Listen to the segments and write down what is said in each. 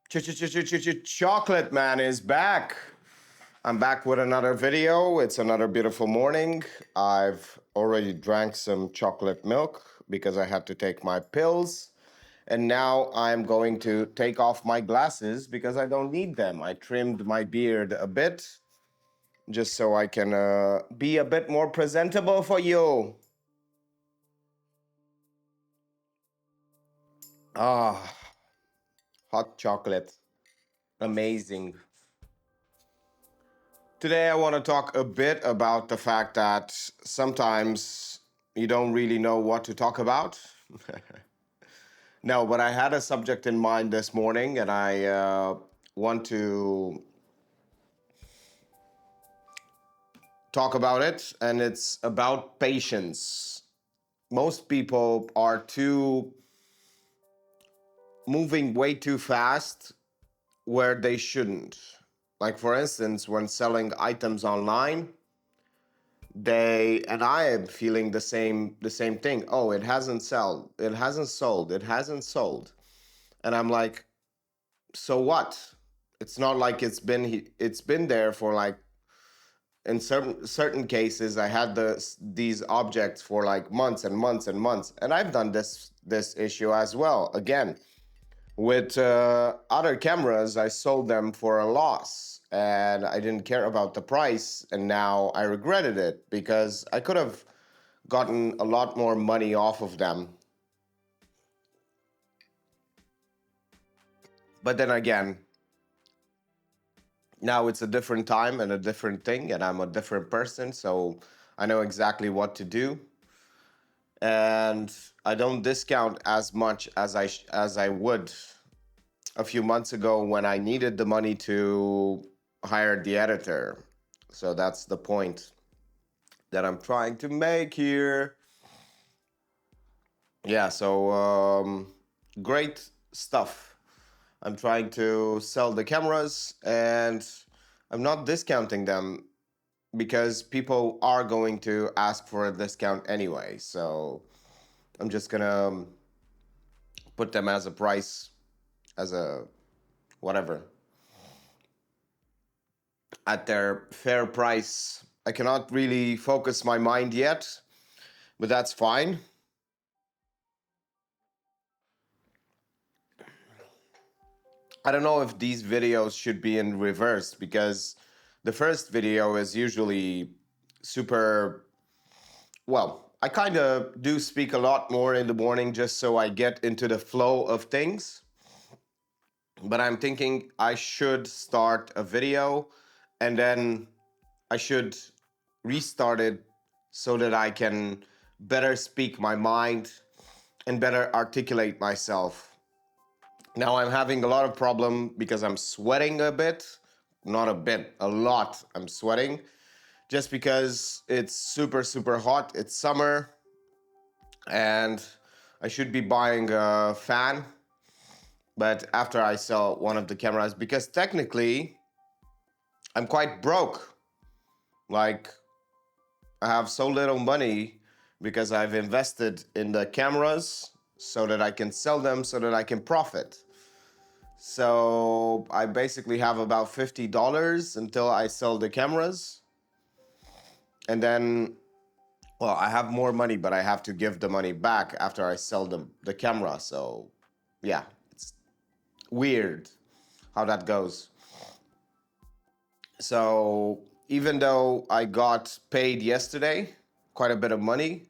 Chocolate Man is back. I'm back with another video. It's another beautiful morning. I've already drank some chocolate milk because I had to take my pills. And now I'm going to take off my glasses because I don't need them. I trimmed my beard a bit just so I can be a bit more presentable for you. Ah, hot chocolate. Amazing. Today, I want to talk a bit about the fact that sometimes you don't really know what to talk about. No, but I had a subject in mind this morning and I want to talk about it, and it's about patience. Most people are too moving way too fast where they shouldn't. Like, for instance, when selling items online, they and I am feeling the same thing. Oh, it hasn't sold. And I'm like, so what? It's not like it's been there for, like, in certain cases I had these objects for like months and months and months. And I've done this issue as well. Again, with other cameras, I sold them for a loss and I didn't care about the price. And now I regretted it because I could have gotten a lot more money off of them. But then again, now it's a different time and a different thing, and I'm a different person. So I know exactly what to do. And I don't discount as much as I would a few months ago when I needed the money to hire the editor. So that's the point that I'm trying to make here. Yeah, so great stuff. I'm trying to sell the cameras and I'm not discounting them because people are going to ask for a discount anyway. So I'm just gonna put them as a price, as a whatever, at their fair price. I cannot really focus my mind yet, but that's fine. I don't know if these videos should be in reverse because the first video is usually super, well, I kind of do speak a lot more in the morning just so I get into the flow of things. But I'm thinking I should start a video and then I should restart it so that I can better speak my mind and better articulate myself. Now I'm having a lot of problem because I'm sweating a bit, not a bit, a lot. I'm sweating just because it's super hot. It's summer and I should be buying a fan, but after I sell one of the cameras, because technically I'm quite broke. Like, I have so little money because I've invested in the cameras so that I can sell them so that I can profit. So I basically have about $50 until I sell the cameras. And then, well, I have more money, but I have to give the money back after I sell the camera. So yeah, it's weird how that goes. So even though I got paid yesterday, quite a bit of money,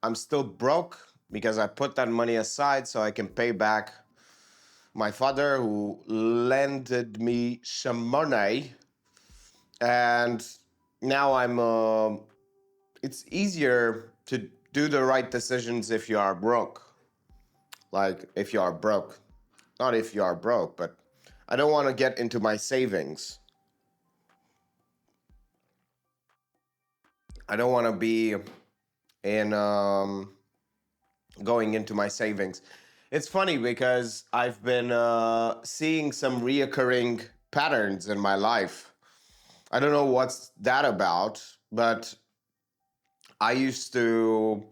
I'm still broke because I put that money aside so I can pay back my father who lended me some money. And now it's easier to do the right decisions if you are broke. Like, if you are broke. Not if you are broke, but I don't want to get into my savings. I don't want to be in going into my savings. It's funny because I've been seeing some reoccurring patterns in my life. I don't know what's that about, but I used to,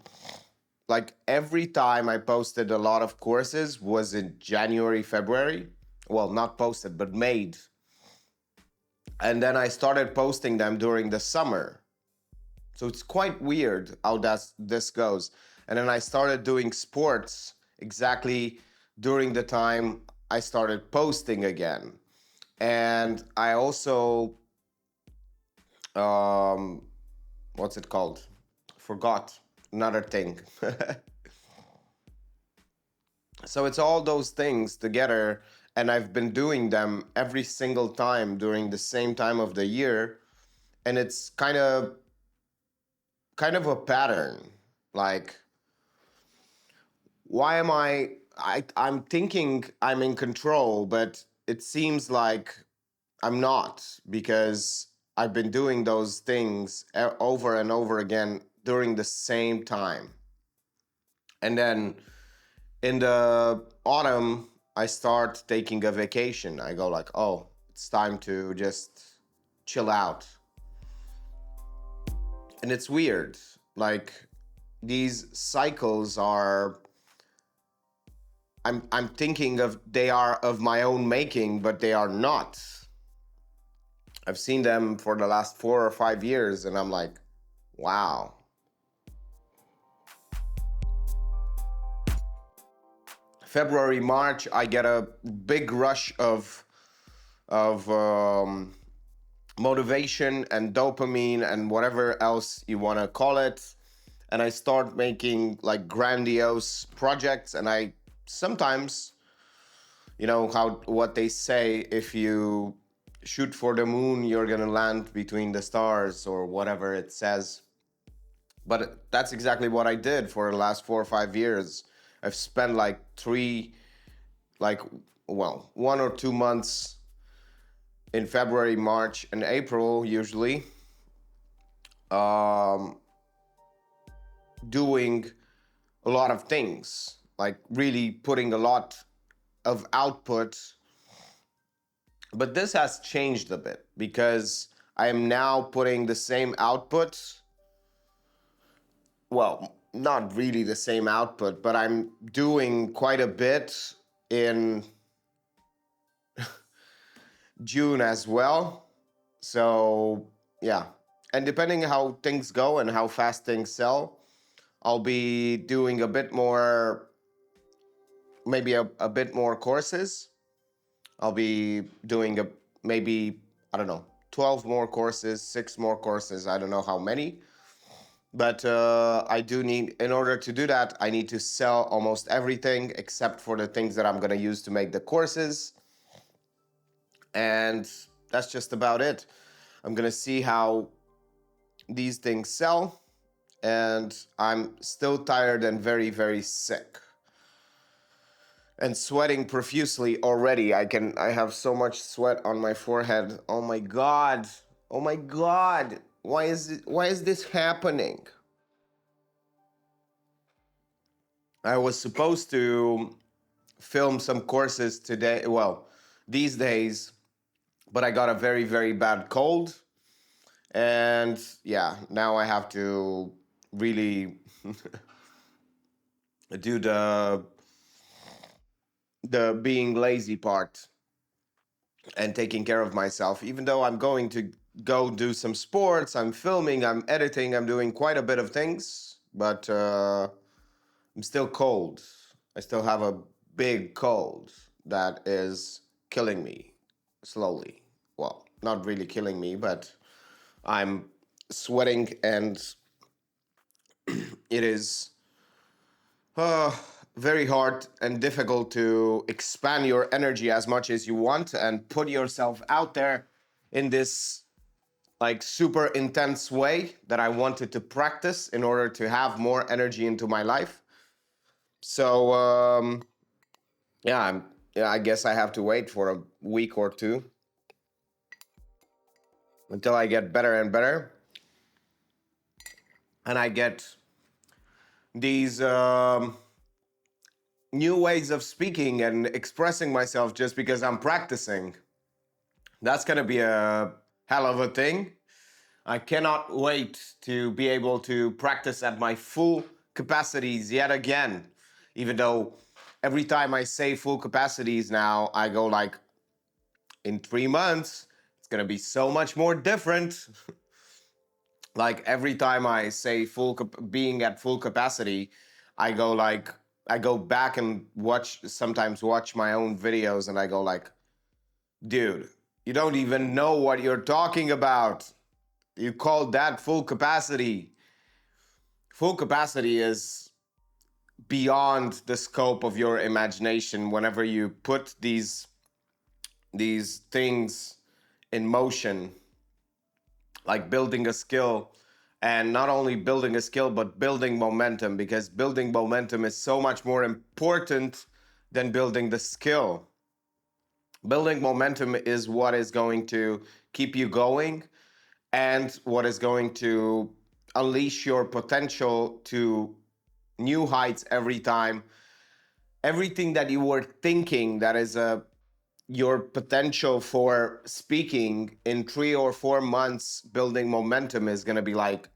like, every time I posted a lot of courses was in January, February. Well, not posted, but made. And then I started posting them during the summer. So it's quite weird how this goes. And then I started doing sports exactly during the time I started posting again. And I also, um, what's it called? Forgot another thing. So it's all those things together, and I've been doing them every single time during the same time of the year, and it's kind of a pattern. Like, why am I'm thinking I'm in control, but it seems like I'm not, because I've been doing those things over and over again during the same time. And then in the autumn, I start taking a vacation. I go like, oh, it's time to just chill out. And it's weird. Like, these cycles are, I'm thinking of they are of my own making, but they are not. I've seen them for the last 4 or 5 years, and I'm like, wow. February, March, I get a big rush of motivation and dopamine and whatever else you want to call it, and I start making like grandiose projects. And I sometimes, how what they say, if you shoot for the moon, you're gonna land between the stars, or whatever it says. But that's exactly what I did for the last 4 or 5 years. I've spent like like, 1 or 2 months in February, March, and April, usually, um, doing a lot of things, like really putting a lot of output. But this has changed a bit, because I am now putting the same output. Well, not really the same output, but I'm doing quite a bit in June as well. So, yeah. And depending how things go and how fast things sell, I'll be doing a bit more, maybe a bit more courses. I'll be doing maybe, I don't know, 12 more courses, 6 more courses. I don't know how many. But I do need, in order to do that, I need to sell almost everything except for the things that I'm going to use to make the courses. And that's just about it. I'm going to see how these things sell. And I'm still tired and very, very sick and sweating profusely already. I have so much sweat on my forehead. Oh my God. Oh my God. Why is this happening? I was supposed to film some courses today, well, these days, but I got a very, very bad cold. And yeah, now I have to really do the being lazy part and taking care of myself. Even though I'm going to go do some sports, I'm filming, I'm editing, I'm doing quite a bit of things, but I'm still cold. I still have a big cold that is killing me slowly. Well, not really killing me, but I'm sweating, and it is uh, very hard and difficult to expand your energy as much as you want and put yourself out there in this like super intense way that I wanted to practice in order to have more energy into my life. So yeah, I guess I have to wait for a week or two until I get better and better, and I get these new ways of speaking and expressing myself just because I'm practicing. That's gonna be a hell of a thing. I cannot wait to be able to practice at my full capacities yet again, even though every time I say full capacities now, I go like, in 3 months, it's gonna be so much more different. Like every time I say being at full capacity, I go like, I go back and sometimes watch my own videos, and I go like, dude, you don't even know what you're talking about. You call that full capacity. Full capacity is beyond the scope of your imagination whenever you put these things in motion, like building a skill. And not only building a skill, but building momentum, because building momentum is so much more important than building the skill. Building momentum is what is going to keep you going, and what is going to unleash your potential to new heights every time. Everything that you were thinking that is your potential for speaking in 3 or 4 months, building momentum is going to be like,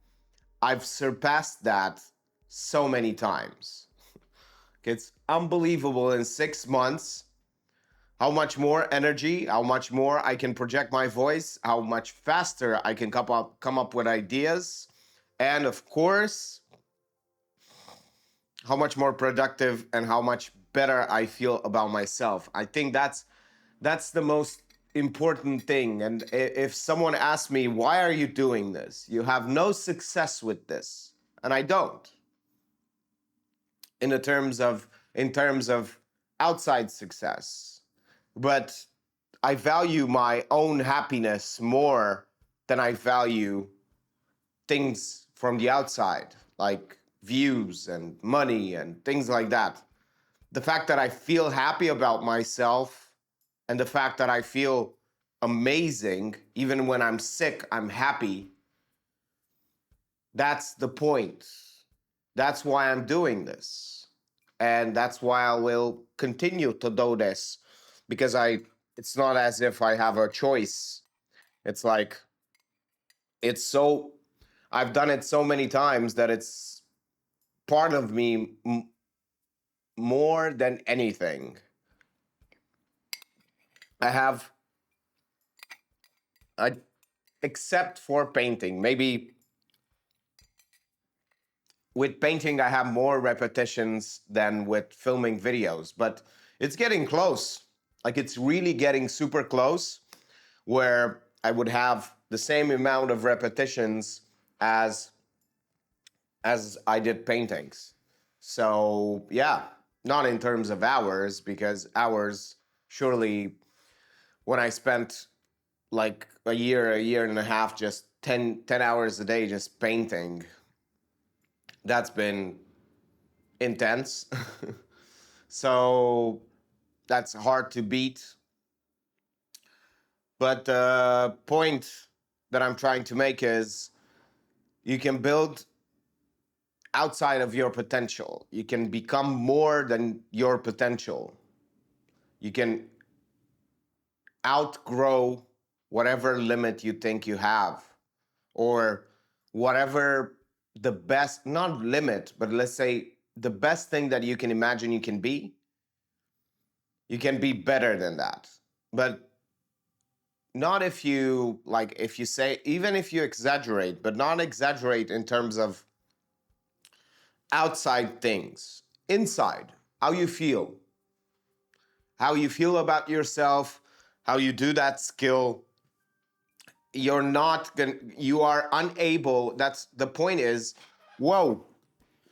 I've surpassed that so many times. It's unbelievable in 6 months how much more energy, how much more I can project my voice, how much faster I can come up with ideas, and of course, how much more productive and how much better I feel about myself. I think that's the most important thing. And if someone asks me, why are you doing this? You have no success with this. And I don't. In terms of outside success. But I value my own happiness more than I value things from the outside, like views and money and things like that. The fact that I feel happy about myself, and the fact that I feel amazing, even when I'm sick, I'm happy. That's the point. That's why I'm doing this. And that's why I will continue to do this, because it's not as if I have a choice. It's like, it's so, I've done it so many times that it's part of me more than anything. I have, I, except for painting, maybe with painting, I have more repetitions than with filming videos, but it's getting close. Like it's really getting super close, where I would have the same amount of repetitions as I did paintings. So yeah, not in terms of hours, because hours, surely when I spent like a year and a half, just 10 hours a day just painting, that's been intense. So that's hard to beat. But the point that I'm trying to make is, you can build outside of your potential. You can become more than your potential. You can outgrow whatever limit you think you have, or whatever the best, not limit, but let's say the best thing that you can imagine you can be. You can be better than that. But not if you, like, if you say, even if you exaggerate, but not exaggerate in terms of outside things, inside, how you feel, about yourself, how you do that skill. You're not going you are unable, that's the point is, whoa,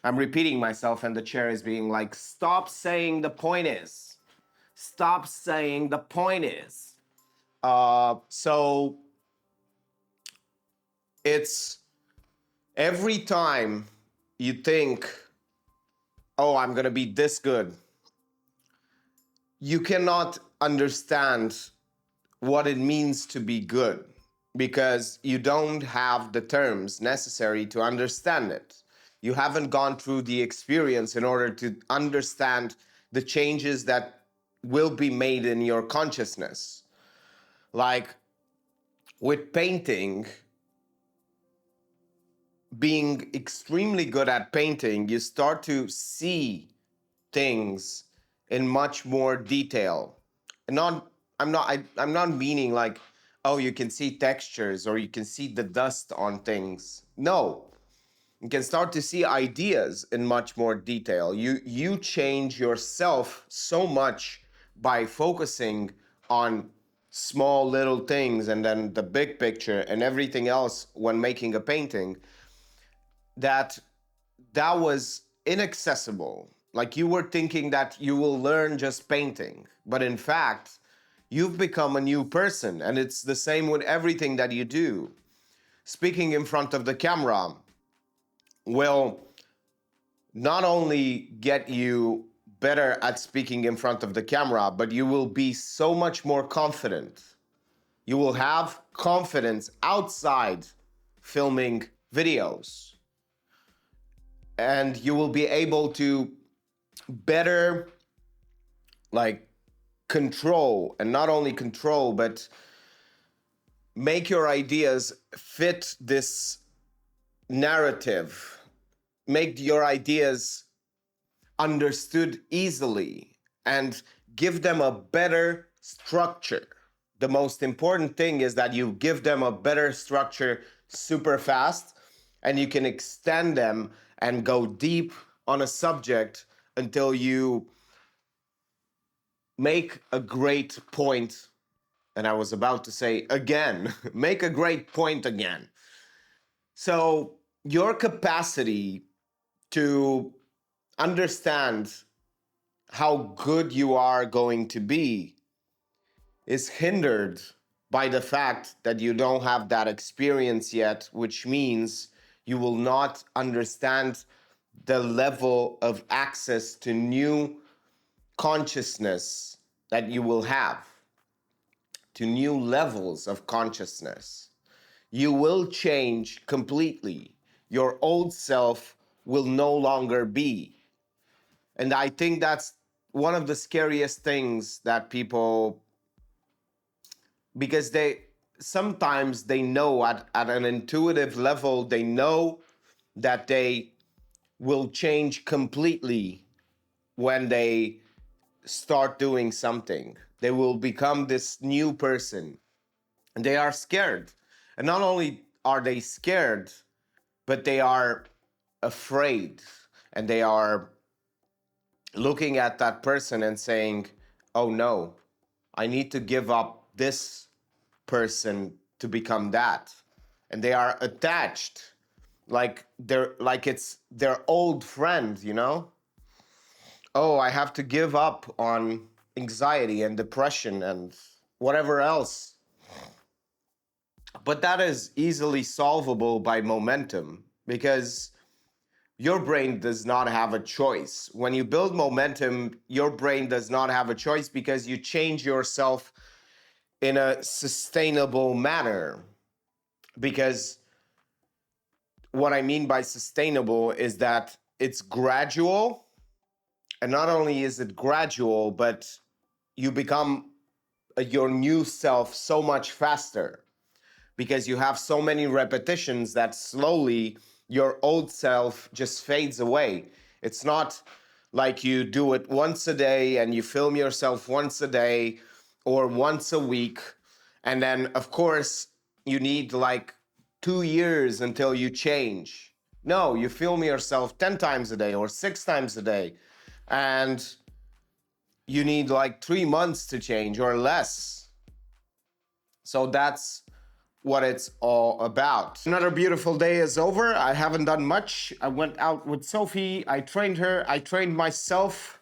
I'm repeating myself, and the chair is being like, stop saying the point is. Stop saying the point is. So it's every time you think, oh, I'm going to be this good, you cannot understand what it means to be good, because you don't have the terms necessary to understand it. You haven't gone through the experience in order to understand the changes that will be made in your consciousness. Like with painting, being extremely good at painting, you start to see things in much more detail. And I'm not meaning like, oh, you can see textures or you can see the dust on things. No, you can start to see ideas in much more detail. You change yourself so much by focusing on small little things and then the big picture and everything else when making a painting, that that was inaccessible. Like you were thinking that you will learn just painting, but in fact, you've become a new person. And it's the same with everything that you do. Speaking in front of the camera will not only get you better at speaking in front of the camera, but you will be so much more confident. You will have confidence outside filming videos, and you will be able to better like control, and not only control, but make your ideas fit this narrative, make your ideas understood easily, and give them a better structure. The most important thing is that you give them a better structure super fast, and you can extend them and go deep on a subject until you make a great point. And I was about to say again, make a great point again. So, your capacity to understand how good you are going to be is hindered by the fact that you don't have that experience yet, which means you will not understand the level of access to new consciousness that you will have, to new levels of consciousness. You will change completely. Your old self will no longer be. And I think that's one of the scariest things that people, because they sometimes they know at an intuitive level, they know that they will change completely when they start doing something. They will become this new person, and they are scared. And not only are they scared, but they are afraid, and they are looking at that person and saying, oh no, I need to give up this person to become that. And they are attached, like it's their old friend, you know? Oh, I have to give up on anxiety and depression and whatever else. But that is easily solvable by momentum, because your brain does not have a choice. When you build momentum, your brain does not have a choice, because you change yourself in a sustainable manner. Because what I mean by sustainable is that it's gradual. And not only is it gradual, but you become your new self so much faster, because you have so many repetitions that slowly your old self just fades away. It's not like you do it once a day and you film yourself once a day or once a week. And then, of course, you need like 2 years until you change. No, you film yourself 10 times a day or 6 times a day. And you need like 3 months to change or less. So that's what it's all about. Another beautiful day is over. I haven't done much. I went out with Sophie. I trained her. I trained myself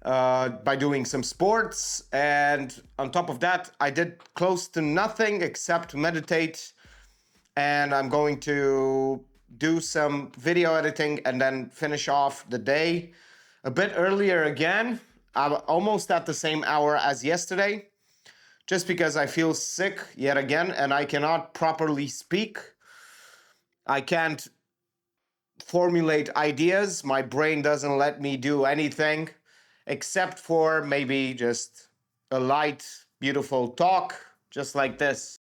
by doing some sports. And on top of that, I did close to nothing except meditate. And I'm going to do some video editing and then finish off the day a bit earlier again. I'm almost at the same hour as yesterday, just because I feel sick yet again and I cannot properly speak. I can't formulate ideas. My brain doesn't let me do anything except for maybe just a light, beautiful talk, just like this.